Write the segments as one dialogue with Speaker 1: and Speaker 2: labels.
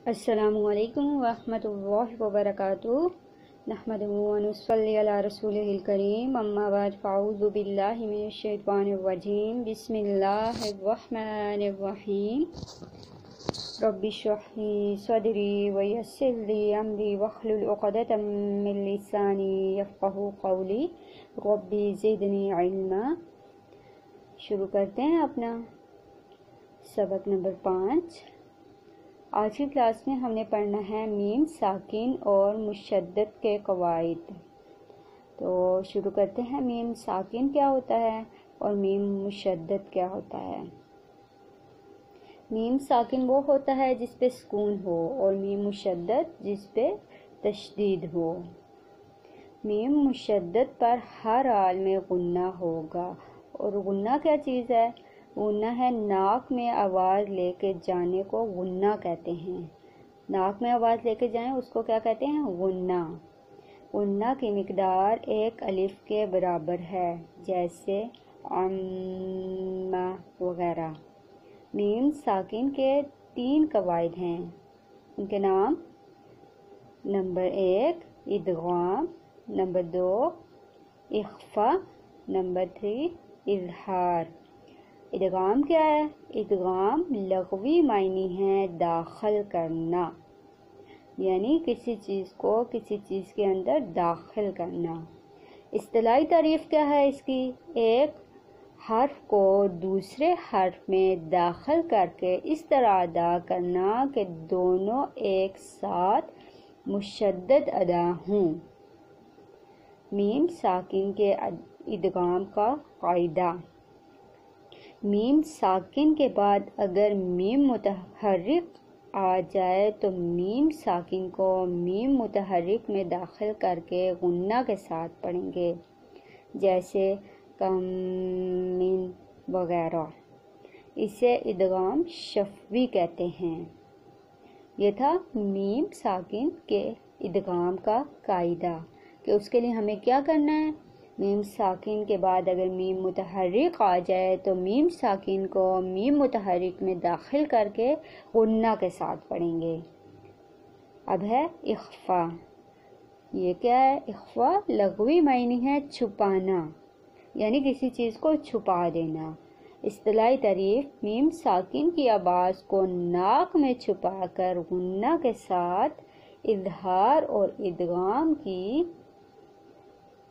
Speaker 1: السلام علیکم ورحمۃ اللہ وبرکاتہ۔ نحمدہ و نصلی علی رسولہ الکریم، اما بعد فاعوذ باللہ من الشیطان الرجیم، بسم اللہ الرحمن الرحیم۔ رب اشرح لی صدری ویسر لی امری واحلل عقدۃ من لسانی یفقہوا قولی، رب زدنی علما۔ شروع کرتے ہیں اپنا سبق نمبر 5۔ آج کی کلاس میں ہم نے پڑھنا ہے میم ساکن اور مشدد کے قواعد۔ تو شروع کرتے ہیں، میم ساکن کیا ہوتا ہے اور میم مشدد کیا ہوتا ہے۔ میم ساکن وہ ہوتا ہے جس پہ سکون ہو، اور میم مشدد جس پہ تشدید ہو۔ میم مشدد پر ہر حال میں غنہ ہوگا، اور غنہ کیا چیز ہے؟ غنہ ہے ناک میں آواز لے کے جانے کو غنہ کہتے ہیں۔ ناک میں آواز لے کے جائیں اس کو کیا کہتے ہیں؟ غنہ۔ غنہ کی مقدار ایک الف کے برابر ہے، جیسے عم وغیرہ۔ میم ساکن کے 3 قواعد ہیں، ان کے نام: نمبر 1 ادغام، نمبر 2 اخفاء، نمبر 3 اظہار۔ ادغام کیا ہے؟ ادغام لغوی معنی ہے داخل کرنا، یعنی کسی چیز کو کسی چیز کے اندر داخل کرنا۔ اصطلاحی تعریف کیا ہے اس کی؟ ایک حرف کو دوسرے حرف میں داخل کر کے اس طرح ادا کرنا کہ دونوں ایک ساتھ مشدد ادا ہوں۔ میم ساکن کے ادغام کا قاعدہ: میم ساکن کے بعد اگر میم متحرک آ جائے تو میم ساکن کو میم متحرک میں داخل کر کے غنہ کے ساتھ پڑھیں گے، جیسے کم، من وغیرہ۔ اسے ادغام شفوی کہتے ہیں۔ یہ تھا میم ساکن کے ادغام کا قاعدہ کہ اس کے لیے ہمیں کیا کرنا ہے۔ میم ساکن کے بعد اگر میم متحرک آ جائے تو میم ساکن کو میم متحرک میں داخل کر کے غنہ کے ساتھ پڑھیں گے۔ اب ہے اخفاء۔ یہ کیا ہے؟ اخفاء لغوی معنی ہے چھپانا، یعنی کسی چیز کو چھپا دینا۔ اصطلاحی تعریف: میم ساکن کی آواز کو ناک میں چھپا کر غنہ کے ساتھ اظہار اور ادغام کی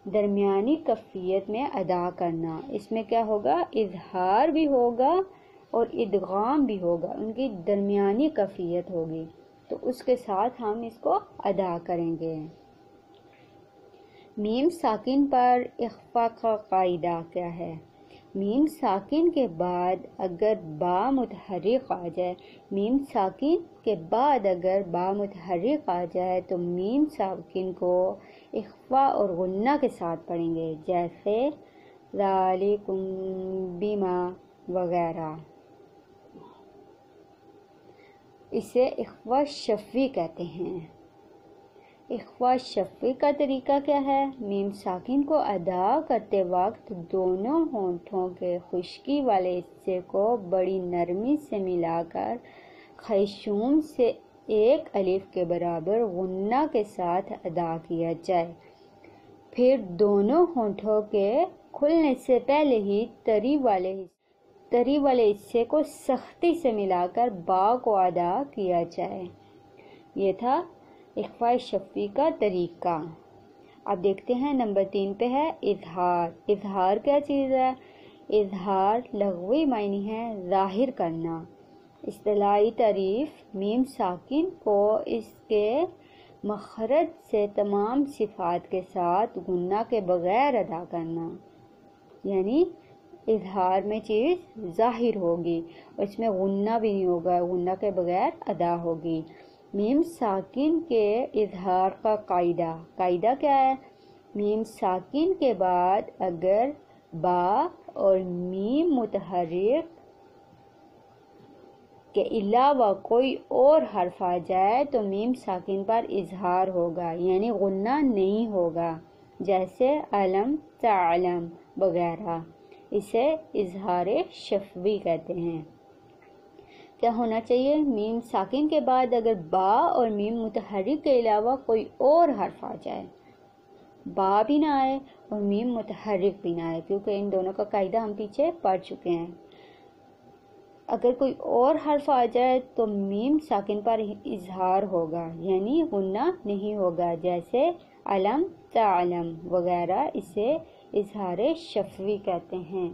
Speaker 1: درمیانی کیفیت میں ادا کرنا۔ اس میں کیا ہوگا؟ اظہار بھی ہوگا اور ادغام بھی ہوگا، ان کی درمیانی کیفیت ہوگی، تو اس کے ساتھ ہم اس کو ادا کریں گے۔ میم ساکن پر اخفاء کا قاعدہ کیا ہے؟ میم ساکن کے بعد اگر با متحرک آ جائے، میم ساکن کے بعد اگر با متحرک آ جائے تو میم ساکن کو اخفاء اور غنہ کے ساتھ پڑھیں گے، جیسے ذالکم بما وغیرہ۔ اسے اخفاء شفوی کہتے ہیں۔ اخفاء شفوی کا طریقہ کیا ہے؟ میم ساکن کو ادا کرتے وقت دونوں ہونٹوں کے خشکی والے حصے کو بڑی نرمی سے ملا کر خیشوم سے ایک الف کے برابر غنہ کے ساتھ ادا کیا جائے، پھر دونوں ہونٹوں کے کھلنے سے پہلے ہی تری والے حصے کو سختی سے ملا کر با کو ادا کیا جائے۔ یہ تھا اخفاء شفوی کا طریقہ۔ اب دیکھتے ہیں نمبر 3 پہ ہے اظہار۔ اظہار کیا چیز ہے؟ اظہار لغوی معنی ہے ظاہر کرنا۔ اصطلاحی تعریف: میم ساکن کو اس کے مخرج سے تمام صفات کے ساتھ غنہ کے بغیر ادا کرنا، یعنی اظہار میں چیز ظاہر ہوگی اور اس میں غنہ بھی نہیں ہوگا، غنہ کے بغیر ادا ہوگی۔ میم ساکن کے اظہار کا قاعدہ کیا ہے؟ میم ساکن کے بعد اگر با اور میم متحرک کے علاوہ کوئی اور حرف آ جائے تو میم ساکن پر اظہار ہوگا، یعنی غنہ نہیں ہوگا، جیسے علم، تعلم وغیرہ۔ اسے اظہار شفوی کہتے ہیں۔ کیا ہونا چاہیے؟ میم ساکن کے بعد اگر با اور میم متحرک کے علاوہ کوئی اور حرف آ جائے، با بھی نہ آئے اور میم متحرک بھی نہ آئے، کیونکہ ان دونوں کا قاعدہ ہم پیچھے پڑھ چکے ہیں۔ اگر کوئی اور حرف آ جائے تو میم ساکن پر اظہار ہوگا، یعنی غنہ نہیں ہوگا، جیسے علم، تعلم وغیرہ، اسے اظہار شفوی کہتے ہیں۔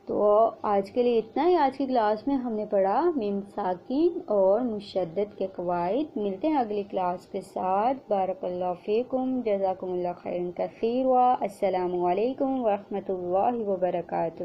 Speaker 1: تو آج کے لیے اتنا ہی۔ آج کی کلاس میں ہم نے پڑھا میم ساکن اور مشدد کے قواعد۔ ملتے ہیں اگلی کلاس کے ساتھ۔ بارک اللہ فیکم، جزاکم اللہ خیرا کثیرا، السلام علیکم ورحمۃ اللہ وبرکاتہ۔